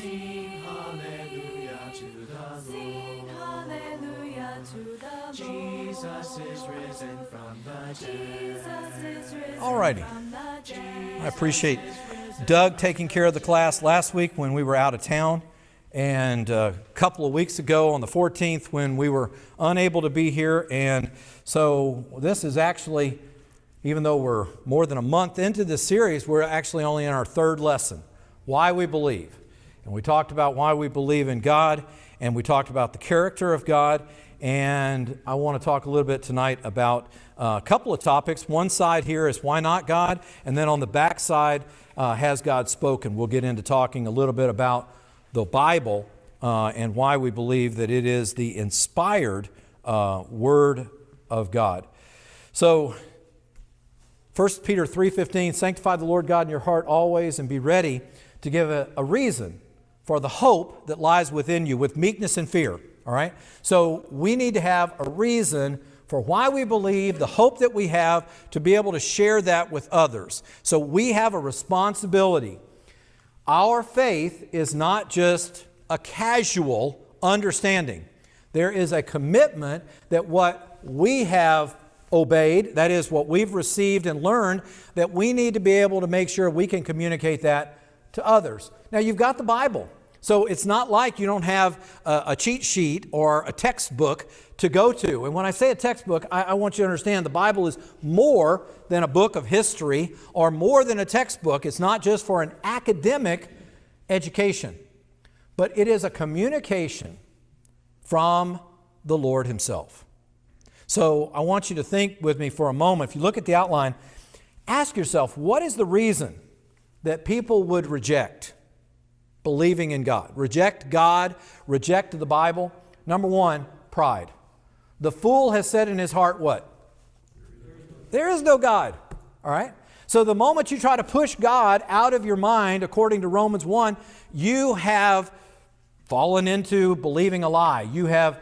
Sing hallelujah to the Lord. Sing hallelujah to the Lord. Jesus is risen from the dead. Jesus is risen Alrighty. from the dead. I appreciate Doug taking care of the class last week when we were out of town, and a couple of weeks ago on the 14th when we were unable to be here. And so this is actually, even though we're more than a month into this series, we're actually only in our third lesson, Why We Believe. And we talked about why we believe in God, and we talked about the character of God. And I want to talk a little bit tonight about a couple of topics. One side here is why not God, and then on the back side, has God spoken? We'll get into talking a little bit about the Bible and why we believe that it is the inspired Word of God. So 1 Peter 3:15, sanctify the Lord God in your heart always, and be ready to give a reason for the hope that lies within you with meekness and fear. All right? So we need to have a reason for why we believe, the hope that we have, to be able to share that with others. So we have a responsibility. Our faith is not just a casual understanding. There is a commitment that what we have obeyed, that is what we've received and learned, that we need to be able to make sure we can communicate that to others. Now, you've got the Bible. So it's not like you don't have a cheat sheet or a textbook to go to. And when I say a textbook, I want you to understand the Bible is more than a book of history or more than a textbook. It's not just for an academic education, but it is a communication from the Lord Himself. So I want you to think with me for a moment. If you look at the outline, ask yourself, what is the reason that people would reject believing in God? Reject God, reject the Bible. Number one, pride. The fool has said in his heart what? There is no God. All right? So the moment you try to push God out of your mind, according to Romans 1, you have fallen into believing a lie. You have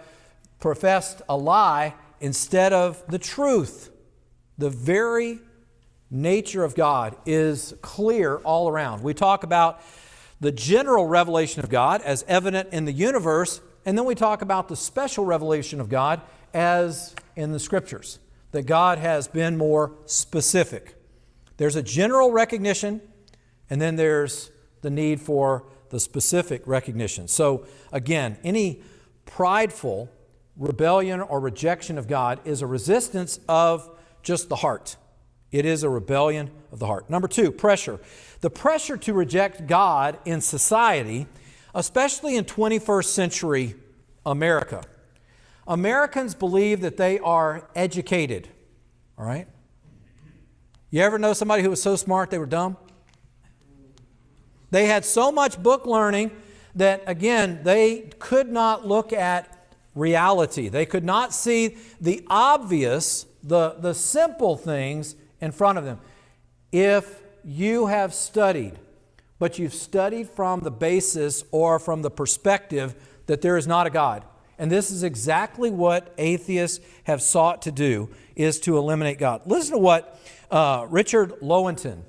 professed a lie instead of the truth. The very nature of God is clear all around. We talk about the general revelation of God as evident in the universe, and then we talk about the special revelation of God as in the Scriptures, that God has been more specific. There's a general recognition, and then there's the need for the specific recognition. So again, any prideful rebellion or rejection of God is a resistance of just the heart. It is a rebellion of the heart. Number two, pressure. The pressure to reject God in society, especially in 21st century America. Americans believe that they are educated. All right? You ever know somebody who was so smart they were dumb? They had so much book learning that, again, they could not look at reality. They could not see the obvious, the simple things in front of them. If you have studied, but you've studied from the basis or from the perspective that there is not a God, and this is exactly what atheists have sought to do, is to eliminate God. Listen to what Richard Lowenton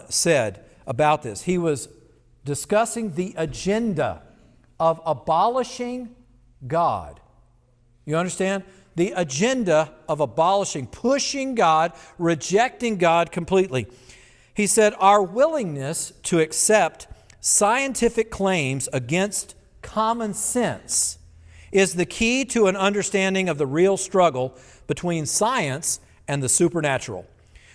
said about this. He was discussing the agenda of abolishing God. You understand? The agenda of abolishing, pushing God, rejecting God completely. He said, our willingness to accept scientific claims against common sense is the key to an understanding of the real struggle between science and the supernatural.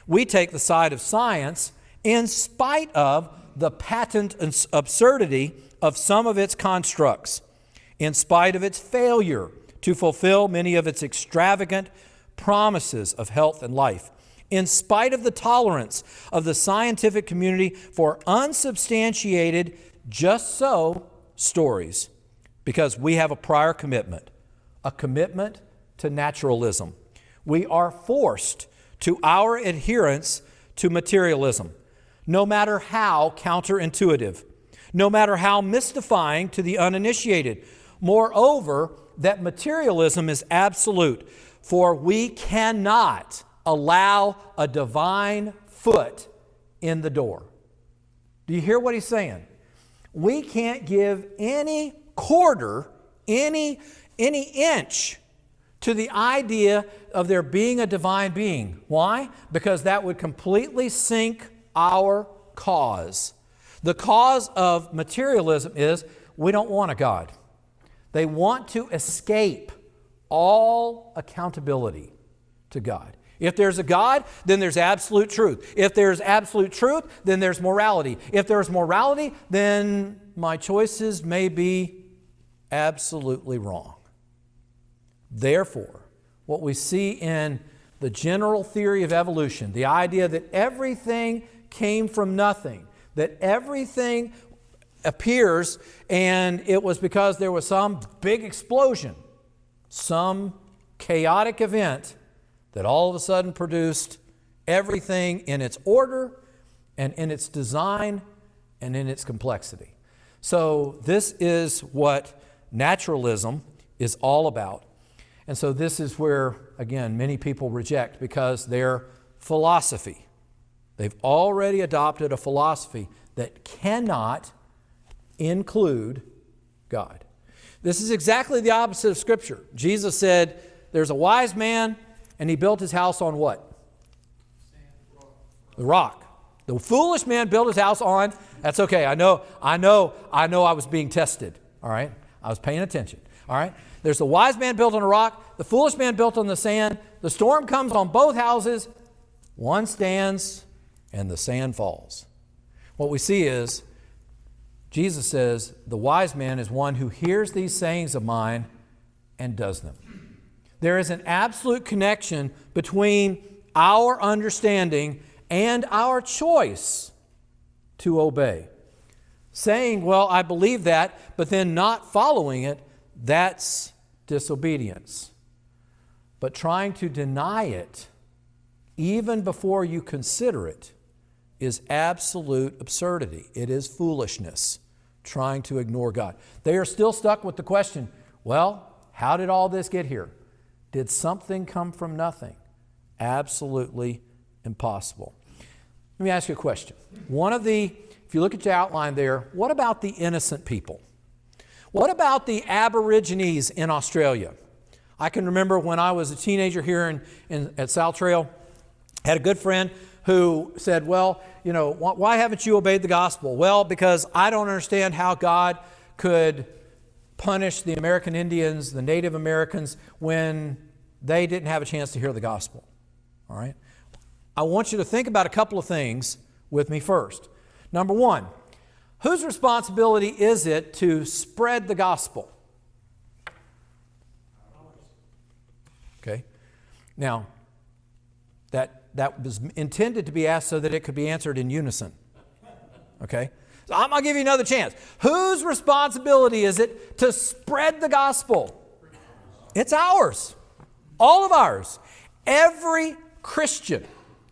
We take the side of science in spite of the patent absurdity of some of its constructs, in spite of its failure to fulfill many of its extravagant promises of health and life, in spite of the tolerance of the scientific community for unsubstantiated just so stories, because we have a prior commitment, a commitment to naturalism. We are forced to our adherence to materialism, no matter how counterintuitive, no matter how mystifying to the uninitiated. Moreover, that materialism is absolute, for we cannot allow a divine foot in the door. Do you hear what he's saying? We can't give any quarter, any inch to the idea of there being a divine being. Why? Because that would completely sink our cause. The cause of materialism is we don't want a God. They want to escape all accountability to God. If there's a God, then there's absolute truth. If there's absolute truth, then there's morality. If there's morality, then my choices may be absolutely wrong. Therefore, what we see in the general theory of evolution, the idea that everything came from nothing, that everything appears and it was because there was some big explosion, some chaotic event that all of a sudden produced everything in its order and in its design and in its complexity. So this is what naturalism is all about. And so this is where, again, many people reject because their philosophy, they've already adopted a philosophy that cannot include God. This is exactly the opposite of Scripture. Jesus said, there's a wise man, and he built his house on what? The rock. The foolish man built his house on, that's okay, I know I was being tested, all right? I was paying attention, all right? There's the wise man built on a rock, the foolish man built on the sand. The storm comes on both houses, one stands, and the sand falls. What we see is, Jesus says, the wise man is one who hears these sayings of mine and does them. There is an absolute connection between our understanding and our choice to obey. Saying, well, I believe that, but then not following it, that's disobedience. But trying to deny it, even before you consider it, is absolute absurdity. It is foolishness, trying to ignore God. They are still stuck with the question, well, how did all this get here? Did something come from nothing? Absolutely impossible. Let me ask you a question. If you look at your outline there, what about the innocent people? What about the Aborigines in Australia? I can remember when I was a teenager here at South Trail, I had a good friend who said, well, why haven't you obeyed the gospel? Well, because I don't understand how God could punish the American Indians, the Native Americans, when they didn't have a chance to hear the gospel. All right? I want you to think about a couple of things with me first. Number one, whose responsibility is it to spread the gospel? Okay. Now, that was intended to be asked so that it could be answered in unison. Okay? So I'm going to give you another chance. Whose responsibility is it to spread the gospel? It's ours. All of ours. Every Christian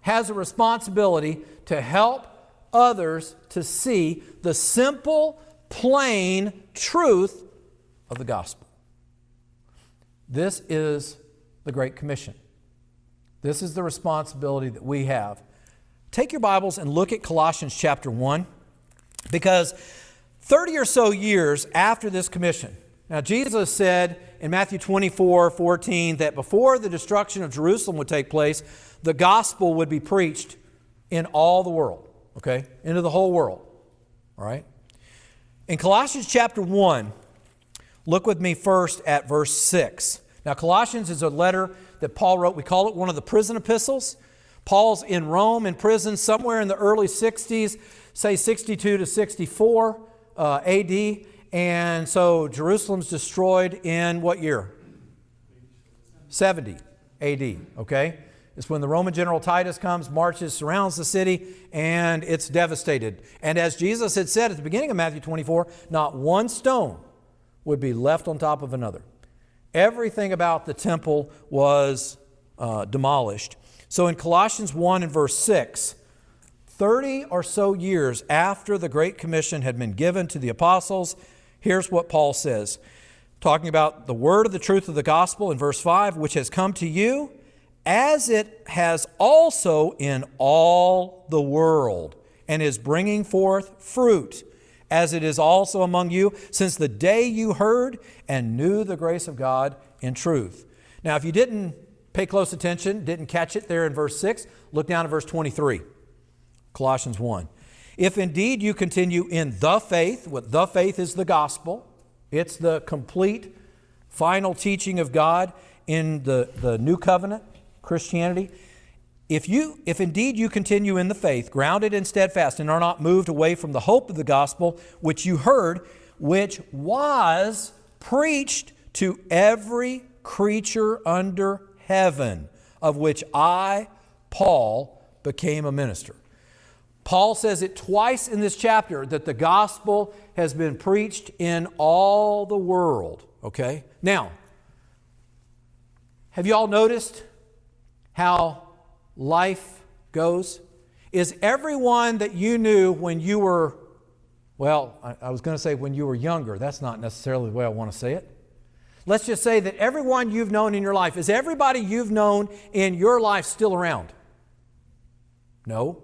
has a responsibility to help others to see the simple, plain truth of the gospel. This is the Great Commission. This is the responsibility that we have. Take your Bibles and look at Colossians chapter 1, because 30 or so years after this commission, now Jesus said in Matthew 24:14 that before the destruction of Jerusalem would take place, the gospel would be preached in all the world, okay? Into the whole world, all right? In Colossians chapter 1, look with me first at verse 6. Now, Colossians is a letter that Paul wrote. We call it one of the prison epistles. Paul's in Rome in prison somewhere in the early 60s, say 62 to 64 AD. And so Jerusalem's destroyed in what year? 70 AD, okay? It's when the Roman general Titus comes, marches, surrounds the city, and it's devastated. And as Jesus had said at the beginning of Matthew 24, not one stone would be left on top of another. Everything about the temple was demolished. So in Colossians 1 and verse 6, 30 or so years after the Great Commission had been given to the apostles, here's what Paul says, talking about the word of the truth of the gospel in verse 5, which has come to you as it has also in all the world, and is bringing forth fruit, as it is also among you, since the day you heard and knew the grace of God in truth. Now, if you didn't pay close attention, didn't catch it there in verse 6, look down at verse 23, Colossians 1. If indeed you continue in the faith, what the faith is the gospel, it's the complete final teaching of God in the new covenant, Christianity. If indeed you continue in the faith, grounded and steadfast, and are not moved away from the hope of the gospel, which you heard, which was preached to every creature under heaven, of which I, Paul, became a minister. Paul says it twice in this chapter that the gospel has been preached in all the world. Okay? Now, have you all noticed how life goes? Is everyone that you knew when you were, well, I was going to say when you were younger. That's not necessarily the way I want to say it. Let's just say that everyone you've known in your life, is everybody you've known in your life still around? No.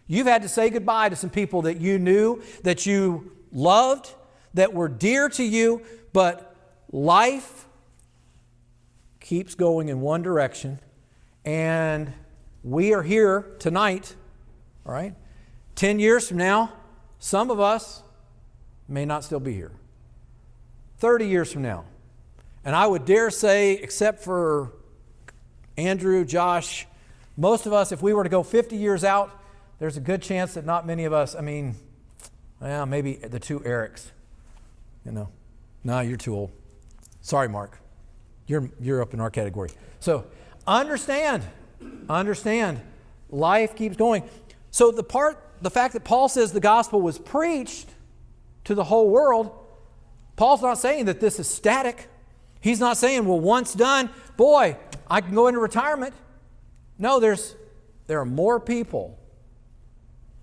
You've had to say goodbye to some people that you knew, that you loved, that were dear to you, but life keeps going in one direction, and we are here tonight, all right? 10 years from now, some of us may not still be here. 30 years from now. And I would dare say, except for Andrew, Josh, most of us, if we were to go 50 years out, there's a good chance that not many of us, well, maybe the two Erics, No, you're too old. Sorry, Mark. You're up in our category. So understand, life keeps going. So the fact that Paul says the gospel was preached to the whole world, Paul's not saying that this is static. He's not saying, well, once done, boy, I can go into retirement. No, there are more people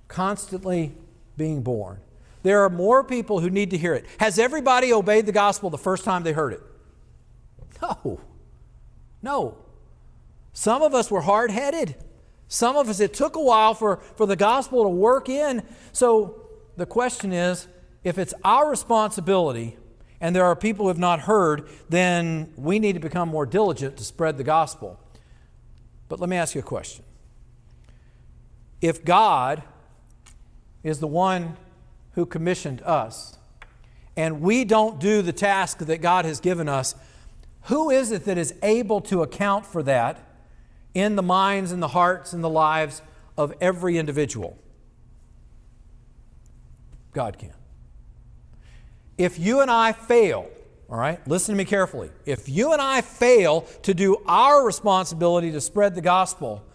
constantly being born. There are more people who need to hear it. Has everybody obeyed the gospel the first time they heard it? No. Some of us were hard-headed. Some of us, it took a while for the gospel to work in. So the question is, if it's our responsibility and there are people who have not heard, then we need to become more diligent to spread the gospel. But let me ask you a question. If God is the one who commissioned us, and we don't do the task that God has given us, who is it that is able to account for that in the minds and the hearts and the lives of every individual? God can. If you and I fail, all right, listen to me carefully. If you and I fail to do our responsibility to spread the gospel,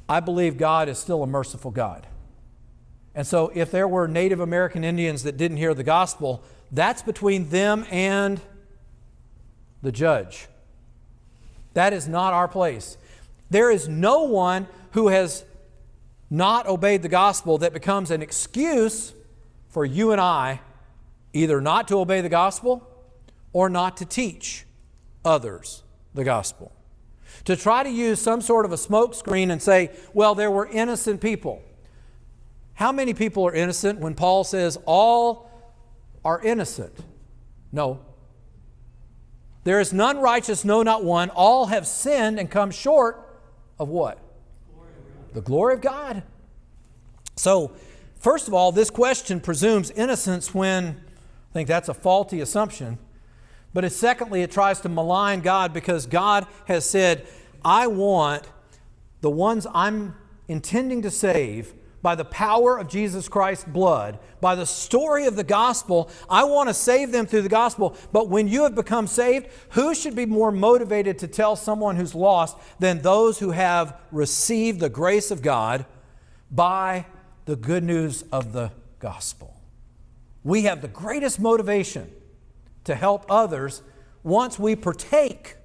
I believe God is still a merciful God. And so if there were Native American Indians that didn't hear the gospel, that's between them and the judge. That is not our place. There is no one who has not obeyed the gospel that becomes an excuse for you and I either not to obey the gospel or not to teach others the gospel. To try to use some sort of a smokescreen and say, well, there were innocent people. How many people are innocent when Paul says all are innocent? No. There is none righteous, no, not one. All have sinned and come short of what? The glory of God. So, first of all, this question presumes innocence when I think that's a faulty assumption. But secondly, it tries to malign God because God has said, I want the ones I'm intending to save by the power of Jesus Christ's blood, by the story of the gospel, I want to save them through the gospel. But when you have become saved, who should be more motivated to tell someone who's lost than those who have received the grace of God by the good news of the gospel? We have the greatest motivation to help others once we partake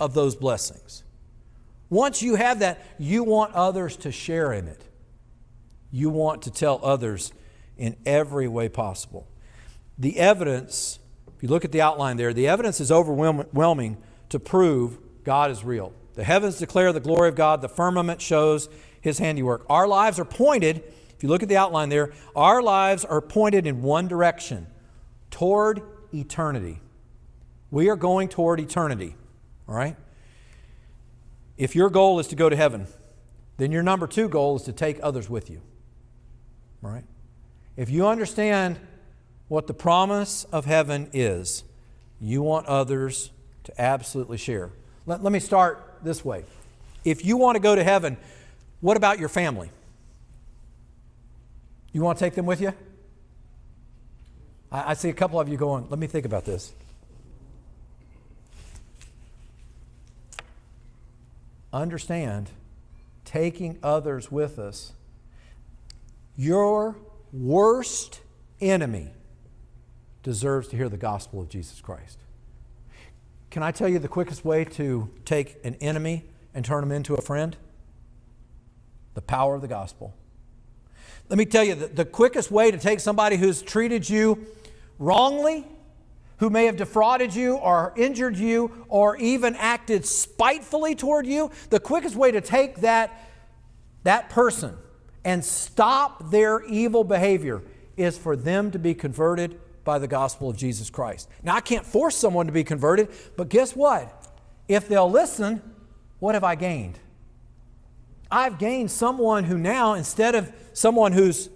of those blessings. Once you have that, you want others to share in it. You want to tell others in every way possible. The evidence, if you look at the outline there, the evidence is overwhelming to prove God is real. The heavens declare the glory of God. The firmament shows His handiwork. Our lives are pointed if you look at the outline there, our lives are pointed in one direction, toward eternity. We are going toward eternity, all right? If your goal is to go to heaven, then your number 2 goal is to take others with you, all right? If you understand what the promise of heaven is, you want others to absolutely share. Let me start this way. If you want to go to heaven, what about your family? You want to take them with you? I see a couple of you going, let me think about this. Understand, taking others with us, your worst enemy deserves to hear the gospel of Jesus Christ. Can I tell you the quickest way to take an enemy and turn them into a friend? The power of the gospel. Let me tell you, the quickest way to take somebody who's treated you wrongly, who may have defrauded you or injured you or even acted spitefully toward you, the quickest way to take that person and stop their evil behavior is for them to be converted by the gospel of Jesus Christ. Now, I can't force someone to be converted, but guess what? If they'll listen, what have I gained? I've gained someone who now, instead of someone who's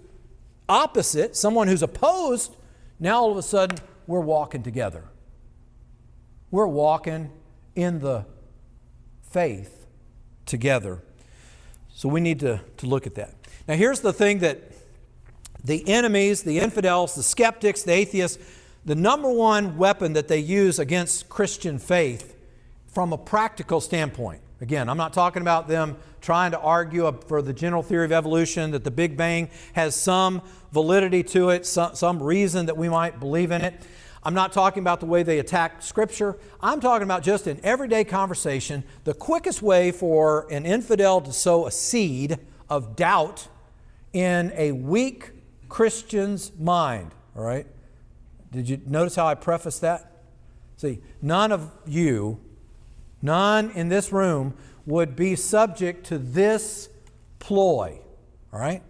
opposite, someone who's opposed, now all of a sudden we're walking together. We're walking in the faith together. So we need to look at that. Now here's the thing that the enemies, the infidels, the skeptics, the atheists, the number one weapon that they use against Christian faith from a practical standpoint. Again, I'm not talking about them trying to argue for the general theory of evolution, that the Big Bang has some validity to it, some reason that we might believe in it. I'm not talking about the way they attack Scripture. I'm talking about just in everyday conversation, the quickest way for an infidel to sow a seed of doubt in a weak Christian's mind. All right? Did you notice how I prefaced that? See, none in this room would be subject to this ploy. All right?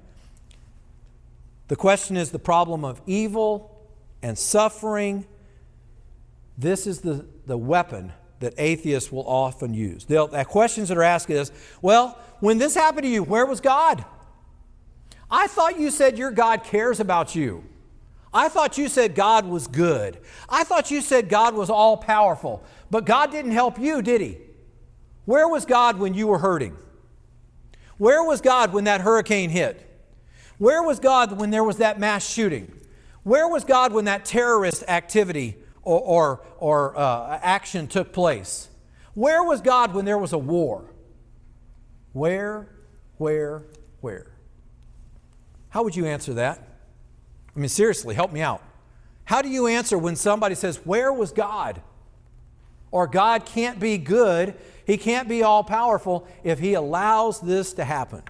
The question is the problem of evil and suffering. This is the weapon that atheists will often use. The questions that are asked is, well, when this happened to you, where was God? I thought you said your God cares about you. I thought you said God was good. I thought you said God was all powerful. But God didn't help you, did He? Where was God when you were hurting? Where was God when that hurricane hit? Where was God when there was that mass shooting? Where was God when that terrorist activity or action took place? Where was God when there was a war? Where? How would you answer that? I mean, seriously, help me out. How do you answer when somebody says, where was God? Or God can't be good, He can't be all-powerful if He allows this to happen.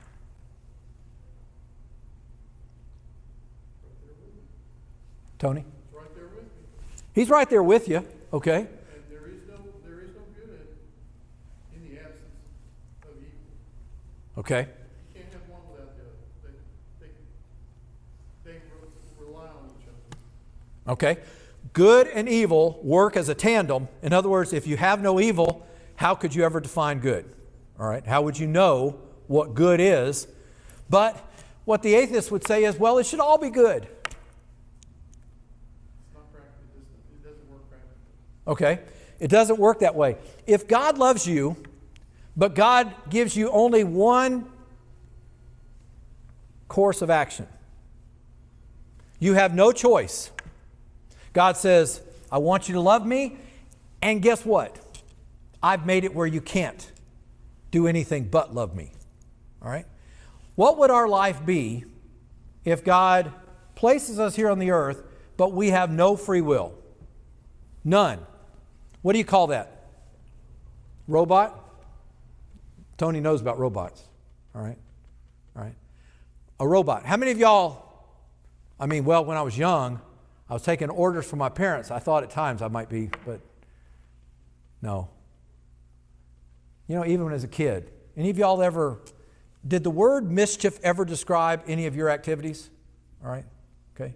Tony? He's right there with me. He's right there with you, okay? And there is no good in the absence of evil. Okay. You can't have one without the other. They rely on each other. Okay. Good and evil work as a tandem. In other words, if you have no evil, how could you ever define good? All right. How would you know what good is? But what the atheist would say is, well, it should all be good. It's not practical. It doesn't work practically. Okay. It doesn't work that way. If God loves you, but God gives you only one course of action, you have no choice. God says, I want you to love me, and guess what? I've made it where you can't do anything but love me. All right? What would our life be if God places us here on the earth, but we have no free will? None. What do you call that? Robot? Tony knows about robots. All right? All right. A robot. How many of y'all, when I was young, I was taking orders from my parents. I thought at times I might be, but no. You know, even as a kid, any of y'all ever Did the word mischief ever describe any of your activities? All right, okay.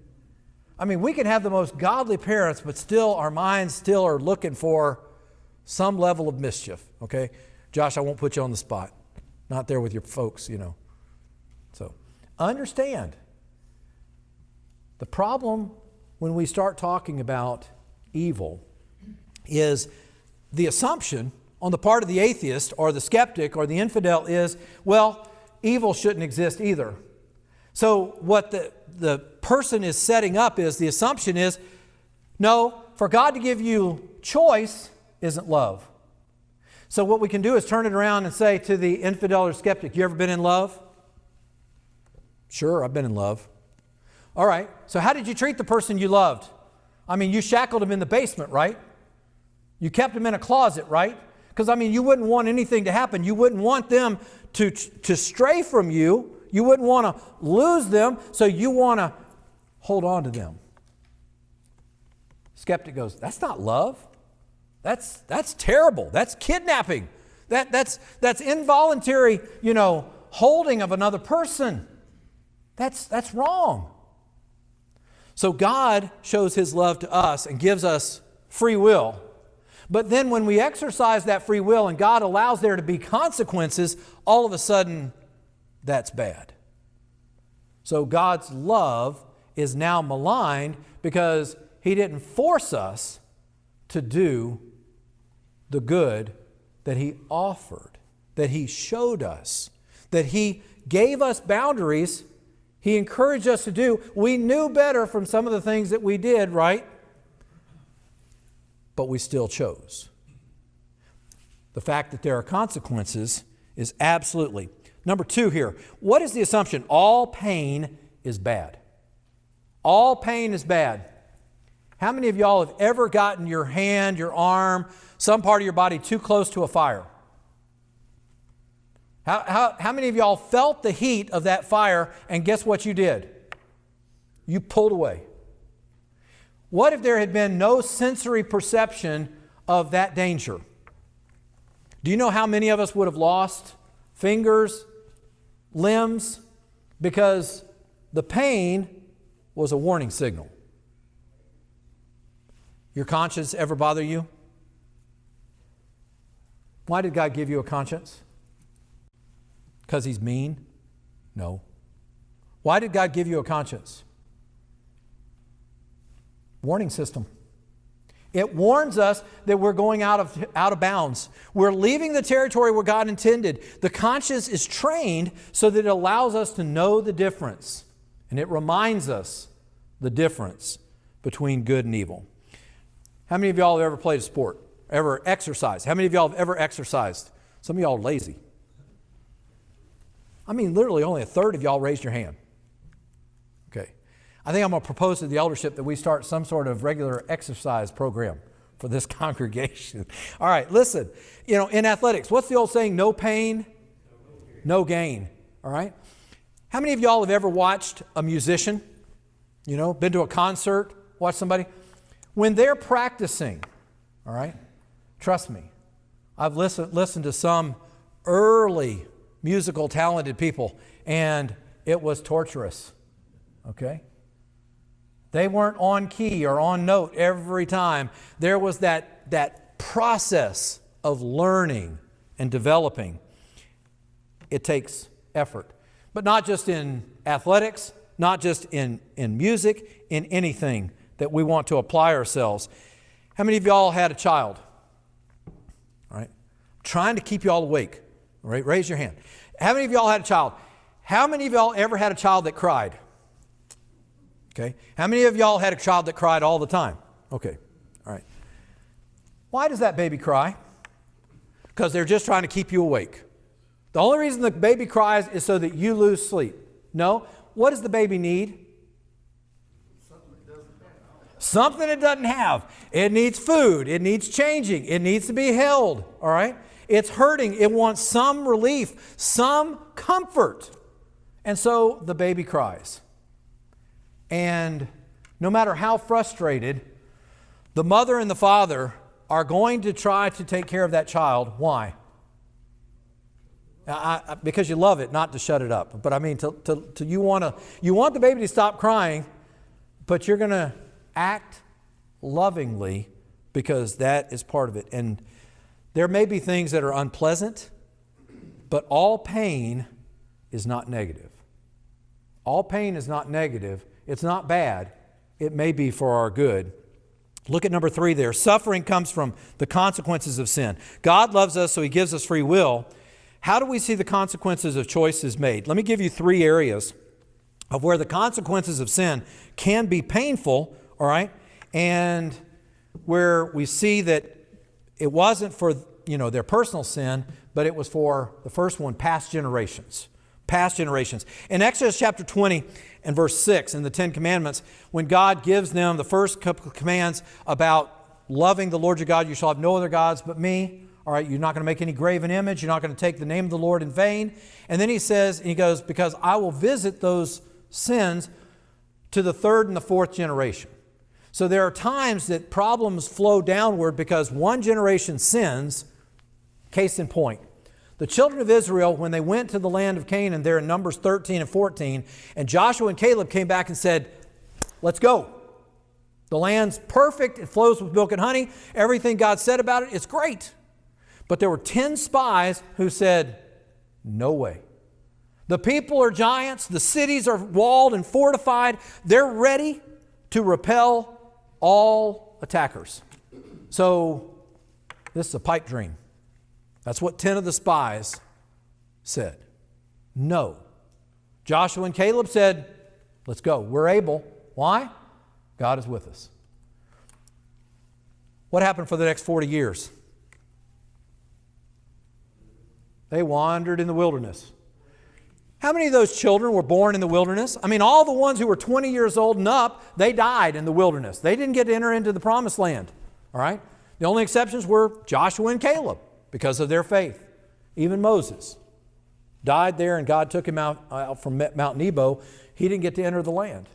I mean, we can have the most godly parents, but still our minds still are looking for some level of mischief, okay? Josh, I won't put you on the spot. Not there with your folks, you know. So, understand. The problem when we start talking about evil is the assumption on the part of the atheist or the skeptic or the infidel is, well, evil shouldn't exist either. So what the person is setting up is, the assumption is, no, for God to give you choice isn't love. So what we can do is turn it around and say to the infidel or skeptic, you ever been in love? Sure, I've been in love. All right, so how did you treat the person you loved? I mean, you shackled him in the basement, right? You kept him in a closet, right? Because, I mean, you wouldn't want anything to happen. You wouldn't want them to stray from you. You wouldn't want to lose them, so you want to hold on to them. Skeptic goes, that's not love. That's terrible. That's kidnapping. That's involuntary, holding of another person. That's wrong. So God shows His love to us and gives us free will. But then when we exercise that free will and God allows there to be consequences, all of a sudden, that's bad. So God's love is now maligned because He didn't force us to do the good that He offered, that He showed us, that He gave us boundaries. He encouraged us to do. We knew better from some of the things that we did, right? But we still chose. The fact that there are consequences is absolutely. Number 2 here. What is the assumption? All pain is bad. All pain is bad. How many of y'all have ever gotten your hand, your arm, some part of your body too close to a fire? How many of y'all felt the heat of that fire and guess what you did? You pulled away. What if there had been no sensory perception of that danger? Do you know how many of us would have lost fingers, limbs, because the pain was a warning signal? Your conscience ever bother you? Why did God give you a conscience? Because He's mean? No. Why did God give you a conscience? Warning system. It warns us that we're going out of bounds. We're leaving the territory where God intended. The conscience is trained so that it allows us to know the difference. And it reminds us the difference between good and evil. How many of y'all have ever played a sport? Ever exercised? How many of y'all have ever exercised? Some of y'all are lazy. I mean, literally only a third of y'all raised your hand. Okay. I think I'm going to propose to the eldership that we start some sort of regular exercise program for this congregation. All right, listen. In athletics, what's the old saying? No pain, no gain. All right? How many of y'all have ever watched a musician? Been to a concert, watched somebody? When they're practicing, all right, trust me, I've listened to some early musical talented people, and it was torturous, okay? They weren't on key or on note every time. There was that process of learning and developing. It takes effort, but not just in athletics, not just in music, in anything that we want to apply ourselves. How many of y'all had a child? All right. Trying to keep you all awake. All right. Raise your hand. How many of y'all had a child? How many of y'all ever had a child that cried? Okay. How many of y'all had a child that cried all the time? Okay. All right. Why does that baby cry? Because they're just trying to keep you awake. The only reason the baby cries is so that you lose sleep. No. What does the baby need? Something it doesn't have. It needs food. It needs changing. It needs to be held. All right? It's hurting. It wants some relief, some comfort. And so the baby cries. And no matter how frustrated, the mother and the father are going to try to take care of that child. Why? Because you love it, not to shut it up. But I mean, you want the baby to stop crying, but you're going to act lovingly because that is part of it. And there may be things that are unpleasant, but all pain is not negative. All pain is not negative. It's not bad. It may be for our good. Look at number 3 there. Suffering comes from the consequences of sin. God loves us, so He gives us free will. How do we see the consequences of choices made? Let me give you 3 areas of where the consequences of sin can be painful, all right, and where we see that it wasn't for, their personal sin, but it was for the first one, past generations. Past generations. In Exodus chapter 20 and verse 6 in the 10 Commandments, when God gives them the first couple of commands about loving the Lord your God, you shall have no other gods but me. All right, you're not going to make any graven image. You're not going to take the name of the Lord in vain. And then he goes, because I will visit those sins to the 3rd and the 4th generation. So there are times that problems flow downward because one generation sins. Case in point, the children of Israel, when they went to the land of Canaan, there in Numbers 13 and 14, and Joshua and Caleb came back and said, let's go. The land's perfect. It flows with milk and honey. Everything God said about it, it's great. But there were 10 spies who said, no way. The people are giants. The cities are walled and fortified. They're ready to repel all attackers. So this is a pipe dream. That's what 10 of the spies said. No. Joshua and Caleb said, let's go. We're able. Why? God is with us. What happened for the next 40 years? They wandered in the wilderness. How many of those children were born in the wilderness? I mean, all the ones who were 20 years old and up, they died in the wilderness. They didn't get to enter into the promised land. All right? The only exceptions were Joshua and Caleb because of their faith. Even Moses died there and God took him out from Mount Nebo. He didn't get to enter the land.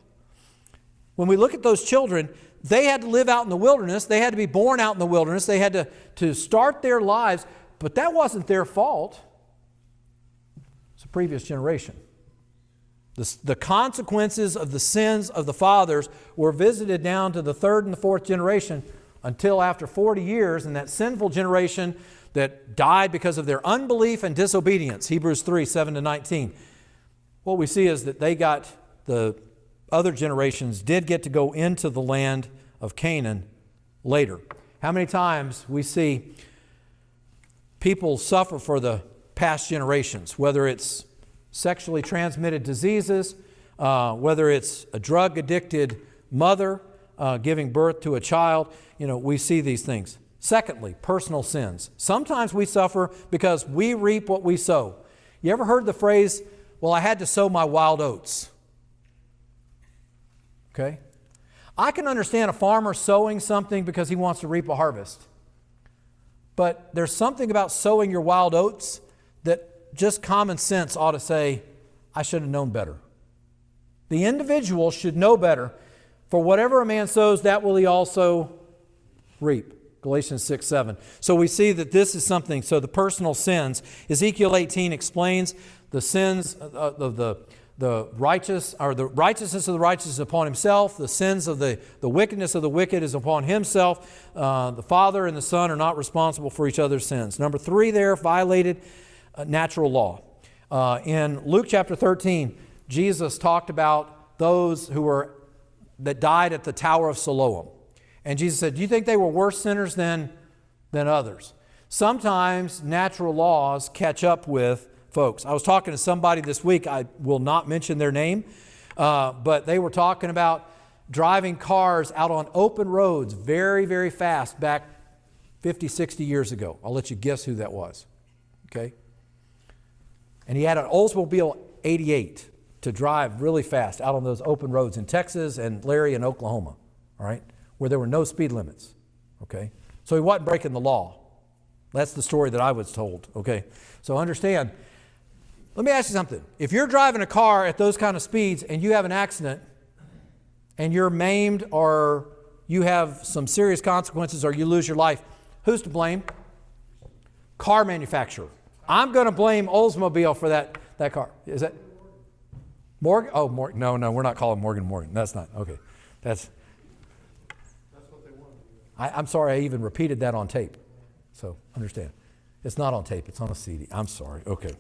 When we look at those children, they had to live out in the wilderness. They had to be born out in the wilderness. They had to start their lives. But that wasn't their fault. It's a previous generation. The consequences of the sins of the fathers were visited down to the 3rd and the 4th generation until after 40 years, and that sinful generation that died because of their unbelief and disobedience. Hebrews 3, 7-19. What we see is that the other generations did get to go into the land of Canaan later. How many times we see people suffer for the past generations, whether it's sexually transmitted diseases, whether it's a drug-addicted mother giving birth to a child. We see these things. Secondly, personal sins. Sometimes we suffer because we reap what we sow. You ever heard the phrase, well, I had to sow my wild oats? Okay? I can understand a farmer sowing something because he wants to reap a harvest. But there's something about sowing your wild oats that just common sense ought to say, I should have known better. The individual should know better. For whatever a man sows, that will he also reap. Galatians 6, 7. So we see that this is something. So the personal sins. Ezekiel 18 explains the sins of the righteous, or the righteousness of the righteous is upon himself. The sins of the wickedness of the wicked is upon himself. The Father and the Son are not responsible for each other's sins. Number 3 there, violated natural law. In Luke chapter 13, Jesus talked about those that died at the Tower of Siloam. And Jesus said, do you think they were worse sinners than others? Sometimes natural laws catch up with folks. I was talking to somebody this week, I will not mention their name, but they were talking about driving cars out on open roads very, very fast back 50, 60 years ago. I'll let you guess who that was. Okay? And he had an Oldsmobile 88 to drive really fast out on those open roads in Texas and Larry in Oklahoma, all right, where there were no speed limits. Okay? So he wasn't breaking the law. That's the story that I was told. Okay? So understand. Let me ask you something. If you're driving a car at those kind of speeds and you have an accident and you're maimed or you have some serious consequences or you lose your life, who's to blame? Car manufacturer. I'm going to blame Oldsmobile for that car. Is that Morgan? Oh, Morgan. No, we're not calling Morgan. That's not. Okay. That's what they want. I'm sorry I even repeated that on tape. So understand. It's not on tape. It's on a CD. I'm sorry. Okay.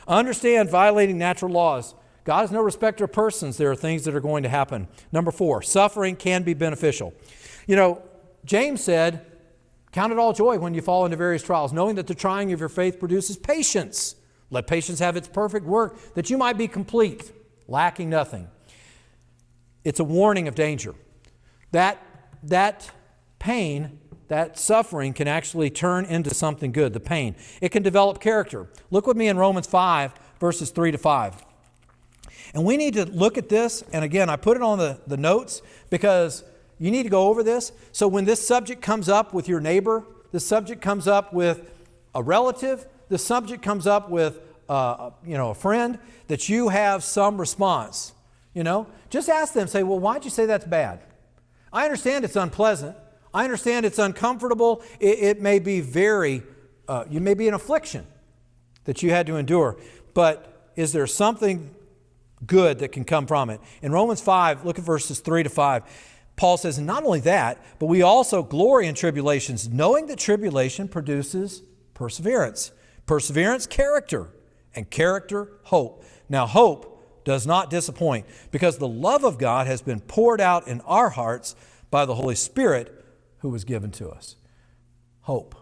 Understand violating natural laws. God is no respecter of persons. There are things that are going to happen. Number 4, suffering can be beneficial. You know, James said, count it all joy when you fall into various trials, knowing that the trying of your faith produces patience. Let patience have its perfect work, that you might be complete, lacking nothing. It's a warning of danger. That pain, that suffering can actually turn into something good, the pain. It can develop character. Look with me in Romans 5, verses 3 to 5. And we need to look at this, and again, I put it on the notes because you need to go over this. So when this subject comes up with your neighbor, this subject comes up with a relative, this subject comes up with a friend, that you have some response. Just ask them, say, well, why'd you say that's bad? I understand it's unpleasant. I understand it's uncomfortable. It may be you may be an affliction that you had to endure. But is there something good that can come from it? In Romans 5, look at verses 3 to 5. Paul says, and not only that, but we also glory in tribulations, knowing that tribulation produces perseverance. Perseverance, character, and character, hope. Now, hope does not disappoint, because the love of God has been poured out in our hearts by the Holy Spirit who was given to us. Hope.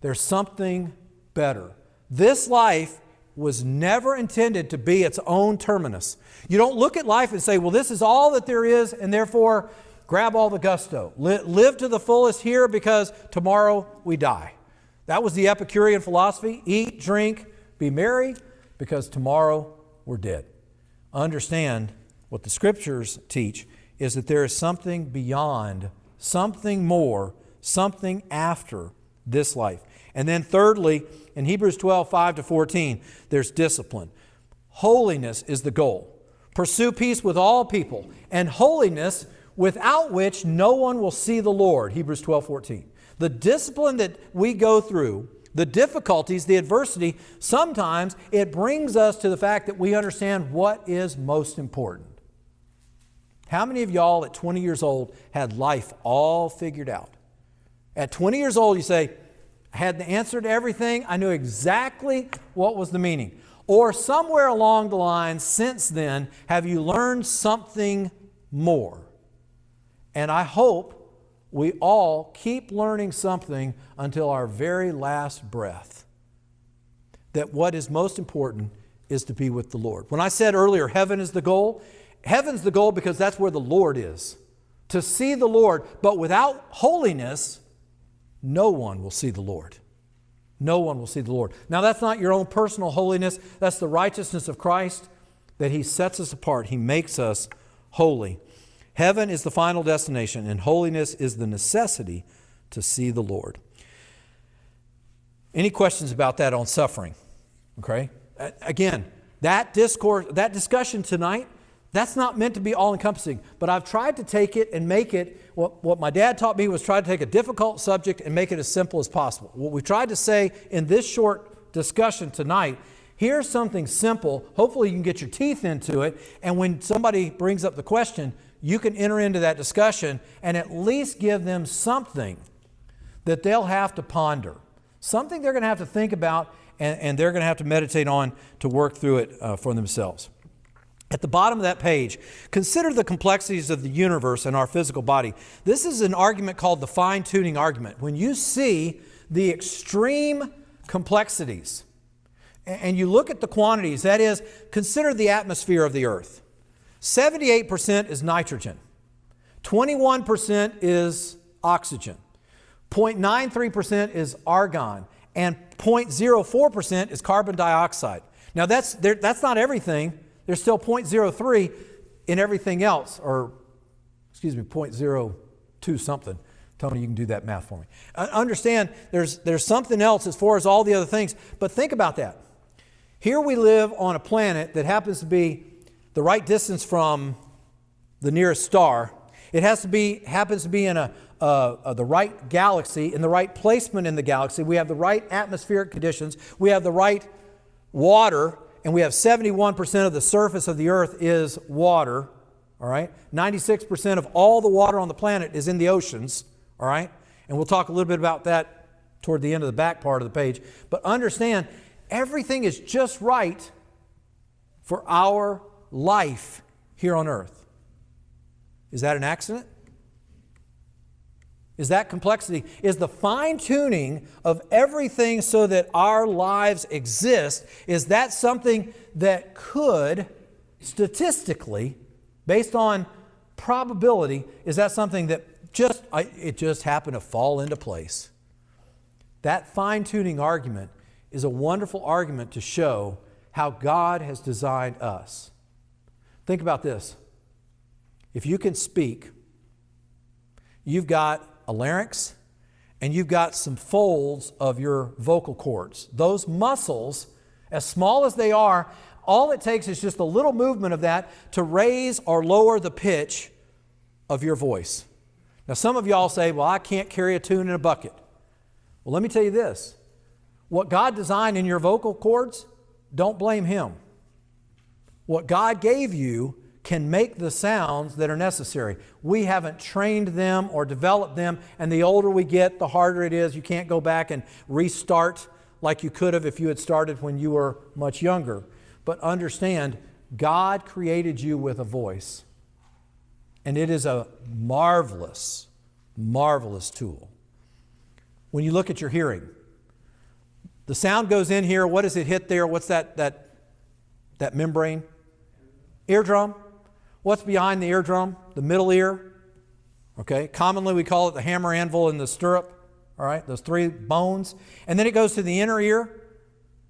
There's something better. This life was never intended to be its own terminus. You don't look at life and say, well, this is all that there is, and therefore grab all the gusto. Live to the fullest here because tomorrow we die. That was the Epicurean philosophy. Eat, drink, be merry, because tomorrow we're dead. Understand what the Scriptures teach is that there is something beyond, something more, something after this life. And then thirdly, in Hebrews 12, 5 to 14, there's discipline. Holiness is the goal. Pursue peace with all people, and holiness without which no one will see the Lord. Hebrews 12, 14. The discipline that we go through, the difficulties, the adversity, sometimes it brings us to the fact that we understand what is most important. How many of y'all at 20 years old had life all figured out? At 20 years old, you say, I had the answer to everything. I knew exactly what was the meaning. Or somewhere along the line since then, have you learned something more? And I hope we all keep learning something until our very last breath. That what is most important is to be with the Lord. When I said earlier, heaven is the goal, heaven's the goal because that's where the Lord is. To see the Lord, but without holiness, no one will see the Lord. No one will see the Lord. Now, that's not your own personal holiness. That's the righteousness of Christ, that He sets us apart. He makes us holy. Heaven is the final destination, and holiness is the necessity to see the Lord. Any questions about that on suffering? Okay? Again, that discussion tonight, that's not meant to be all-encompassing, but I've tried to take it and make it, what my dad taught me was try to take a difficult subject and make it as simple as possible. What we tried to say in this short discussion tonight, here's something simple. Hopefully you can get your teeth into it, and when somebody brings up the question, you can enter into that discussion and at least give them something that they'll have to ponder, something they're going to have to think about, and they're going to have to meditate on to work through it for themselves. At the bottom of that page, consider the complexities of the universe and our physical body. This is an argument called the fine-tuning argument. When you see the extreme complexities and you look at the quantities, that is, consider the atmosphere of the earth. 78% is nitrogen. 21% is oxygen. 0.93% is argon. And 0.04% is carbon dioxide. Now that's not everything. There's still 0.03 in everything else, or 0.02 something. Tony, you can do that math for me. Understand, there's something else as far as all the other things, but think about that. Here we live on a planet that happens to be the right distance from the nearest star, It happens to be in the right galaxy, in the right placement in the galaxy. We have the right atmospheric conditions. We have the right water, and we have 71% of the surface of the earth is water. All right? 96% of all the water on the planet is in the oceans. All right? And we'll talk a little bit about that toward the end of the back part of the page. But understand, everything is just right for our life here on earth. Is that an accident? Is that complexity? Is the fine-tuning of everything so that our lives exist, is that something that could, statistically, based on probability, is that something that it just happened to fall into place? That fine-tuning argument is a wonderful argument to show how God has designed us. Think about this. If you can speak, you've got a larynx and you've got some folds of your vocal cords. Those muscles, as small as they are, all it takes is just a little movement of that to raise or lower the pitch of your voice. Now, some of y'all say, well, I can't carry a tune in a bucket. Well, let me tell you this. What God designed in your vocal cords, don't blame Him. What God gave you can make the sounds that are necessary. We haven't trained them or developed them, and the older we get, the harder it is. You can't go back and restart like you could have if you had started when you were much younger. But understand, God created you with a voice, and it is a marvelous, marvelous tool. When you look at your hearing, the sound goes in here. What does it hit there? What's that membrane? Eardrum. What's behind the eardrum? The middle ear. Okay. Commonly we call it the hammer, anvil, and the stirrup. All right. Those three bones. And then it goes to the inner ear.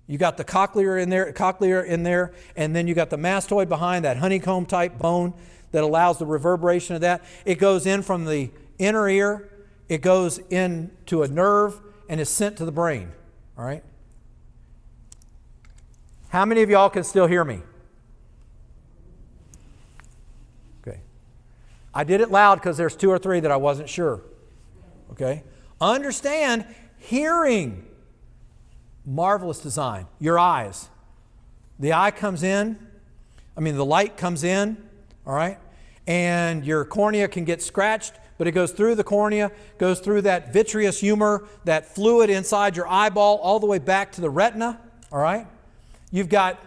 You got the cochlear in there, and then you got the mastoid behind, that honeycomb type bone that allows the reverberation of that. It goes in from the inner ear. It goes into a nerve and is sent to the brain. All right. How many of y'all can still hear me? Okay. I did it loud because there's 2 or 3 that I wasn't sure. Okay. Understand, hearing. Marvelous design. Your eyes. The light comes in, all right? And your cornea can get scratched, but it goes through the cornea, goes through that vitreous humor, that fluid inside your eyeball, all the way back to the retina, all right? You've got,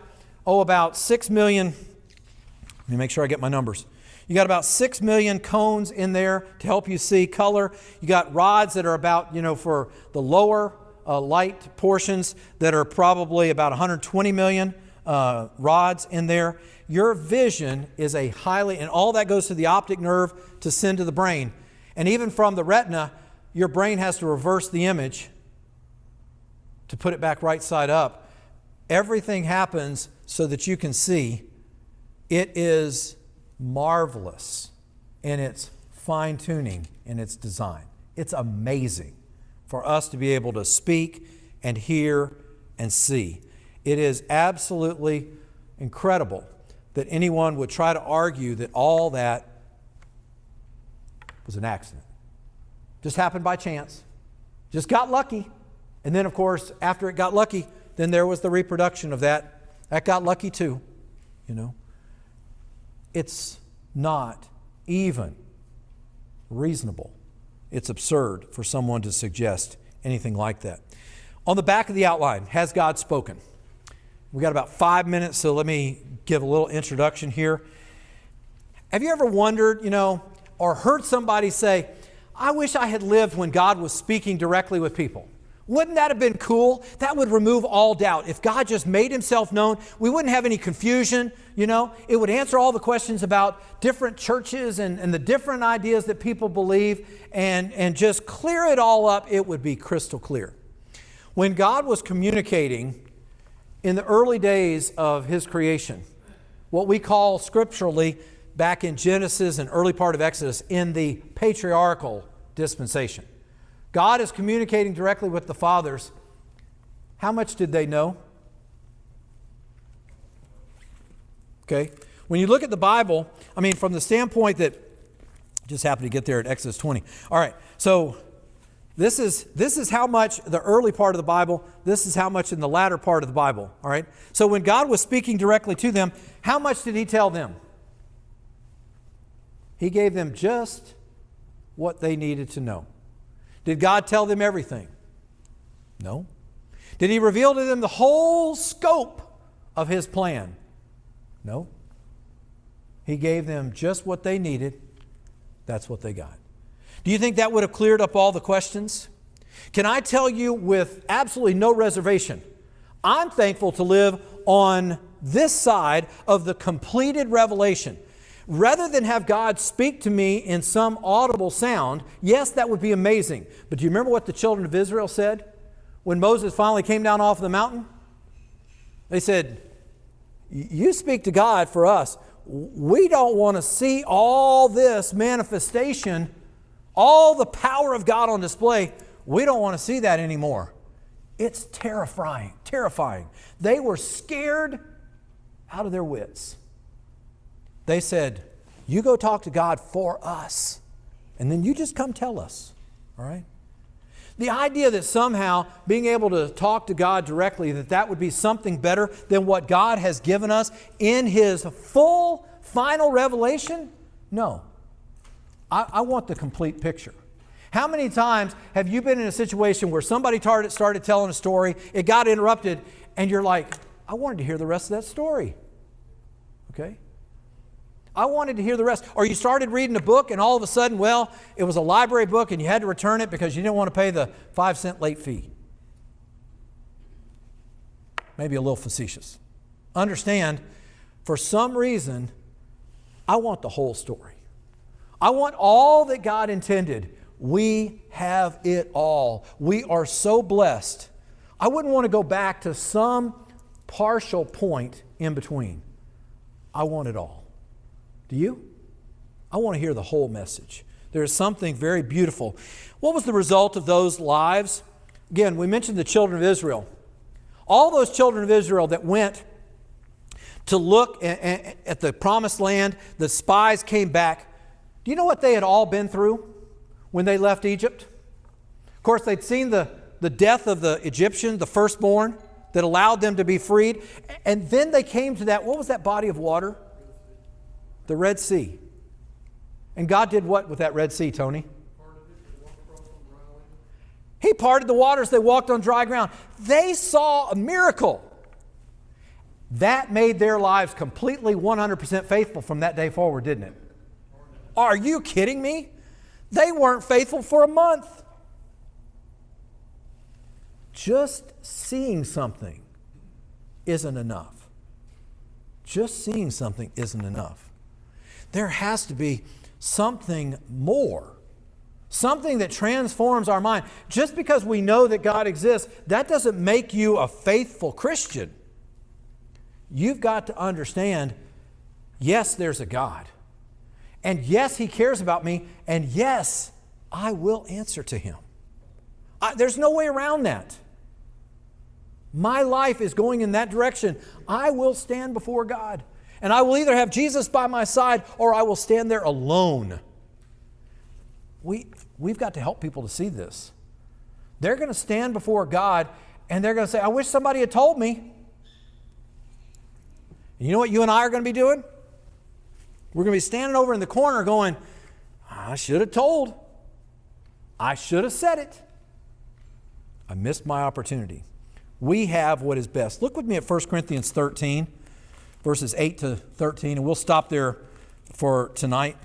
about 6 million, let me make sure I get my numbers. You got about 6 million cones in there to help you see color. You got rods that are about, for the lower light portions that are probably about 120 million rods in there. Your vision is and all that goes to the optic nerve to send to the brain. And even from the retina, your brain has to reverse the image to put it back right side up. Everything happens so that you can see. It is marvelous in its fine-tuning, in its design. It's amazing for us to be able to speak and hear and see. It is absolutely incredible that anyone would try to argue that all that was an accident. Just happened by chance. Just got lucky. And then, of course, after it got lucky, then there was the reproduction of that. That got lucky too, It's not even reasonable. It's absurd for someone to suggest anything like that. On the back of the outline, has God spoken? We got about 5 minutes, so let me give a little introduction here. Have you ever wondered, or heard somebody say, I wish I had lived when God was speaking directly with people? Wouldn't that have been cool? That would remove all doubt. If God just made Himself known, we wouldn't have any confusion. It would answer all the questions about different churches and the different ideas that people believe and just clear it all up. It would be crystal clear. When God was communicating in the early days of His creation, what we call scripturally back in Genesis and early part of Exodus in the patriarchal dispensation, God is communicating directly with the fathers. How much did they know? Okay. When you look at the Bible, from the standpoint that Just happened to get there at Exodus 20. All right, so this is how much the early part of the Bible, this is how much in the latter part of the Bible. All right, so when God was speaking directly to them, how much did He tell them? He gave them just what they needed to know. Did God tell them everything? No. Did He reveal to them the whole scope of His plan? No. He gave them just what they needed. That's what they got. Do you think that would have cleared up all the questions? Can I tell you with absolutely no reservation, I'm thankful to live on this side of the completed revelation. Rather than have God speak to me in some audible sound, yes, that would be amazing. But do you remember what the children of Israel said when Moses finally came down off the mountain? They said, you speak to God for us. We don't want to see all this manifestation, all the power of God on display. We don't want to see that anymore. It's terrifying, terrifying. They were scared out of their wits. They said, you go talk to God for us, and then you just come tell us, all right? The idea that somehow being able to talk to God directly, that would be something better than what God has given us in His full, final revelation? No. I want the complete picture. How many times have you been in a situation where somebody started telling a story, it got interrupted, and you're like, I wanted to hear the rest of that story. Okay? I wanted to hear the rest. Or you started reading a book and all of a sudden, well, it was a library book and you had to return it because you didn't want to pay the 5-cent late fee. Maybe a little facetious. Understand, for some reason, I want the whole story. I want all that God intended. We have it all. We are so blessed. I wouldn't want to go back to some partial point in between. I want it all. Do you? I want to hear the whole message. There is something very beautiful. What was the result of those lives? Again, we mentioned the children of Israel. All those children of Israel that went to look at the promised land, the spies came back. Do you know what they had all been through when they left Egypt? Of course, they'd seen the death of the Egyptians, the firstborn, that allowed them to be freed. And then they came to that, what was that body of water? The Red Sea. And God did what with that Red Sea, Tony? He parted the waters, they walked on dry ground. They saw a miracle. That made their lives completely 100% faithful from that day forward, didn't it? Are you kidding me? They weren't faithful for a month. Just seeing something isn't enough. Just seeing something isn't enough. There has to be something more. Something that transforms our mind. Just because we know that God exists, that doesn't make you a faithful Christian. You've got to understand, yes, there's a God. And yes, He cares about me. And yes, I will answer to Him. There's no way around that. My life is going in that direction. I will stand before God. And I will either have Jesus by my side or I will stand there alone. We've got to help people to see this. They're going to stand before God and they're going to say, I wish somebody had told me. And you know what you and I are going to be doing? We're going to be standing over in the corner going, I should have told. I should have said it. I missed my opportunity. We have what is best. Look with me at 1 Corinthians 13. Verses 8 to 13, and we'll stop there for tonight.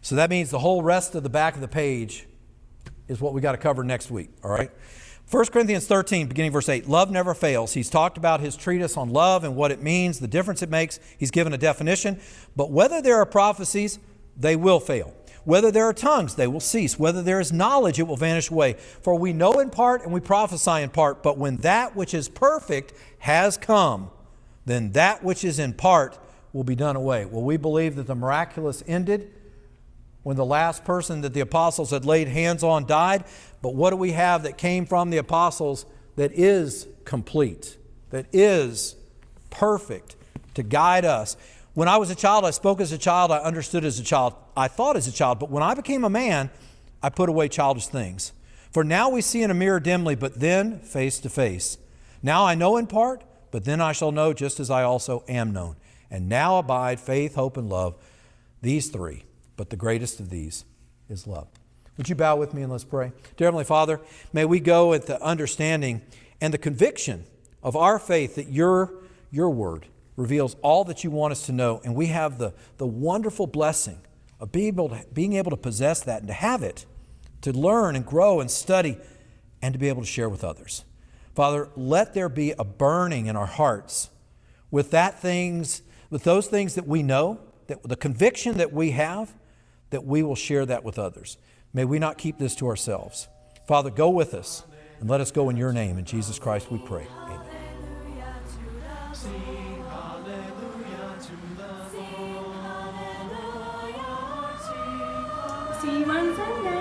So that means the whole rest of the back of the page is what we got to cover next week, all right? 1 Corinthians 13, beginning verse 8, love never fails. He's talked about his treatise on love and what it means, the difference it makes. He's given a definition. But whether there are prophecies, they will fail. Whether there are tongues, they will cease. Whether there is knowledge, it will vanish away. For we know in part and we prophesy in part. But when that which is perfect has come, then that which is in part will be done away. Well, we believe that the miraculous ended when the last person that the apostles had laid hands on died. But what do we have that came from the apostles that is complete, that is perfect to guide us? When I was a child, I spoke as a child, I understood as a child, I thought as a child. But when I became a man, I put away childish things. For now we see in a mirror dimly, but then face to face. Now I know in part, but then I shall know just as I also am known. And now abide faith, hope, and love, these three. But the greatest of these is love. Would you bow with me and let's pray? Dear Heavenly Father, may we go with the understanding and the conviction of our faith that your word reveals all that you want us to know. And we have the wonderful blessing of being able to possess that and to have it, to learn and grow and study and to be able to share with others. Father, let there be a burning in our hearts with those things that we know, that the conviction that we have, that we will share that with others. May we not keep this to ourselves. Father, go with us and let us go in your name. In Jesus Christ we pray. Amen. Sing hallelujah to the Lord. See you on Sunday.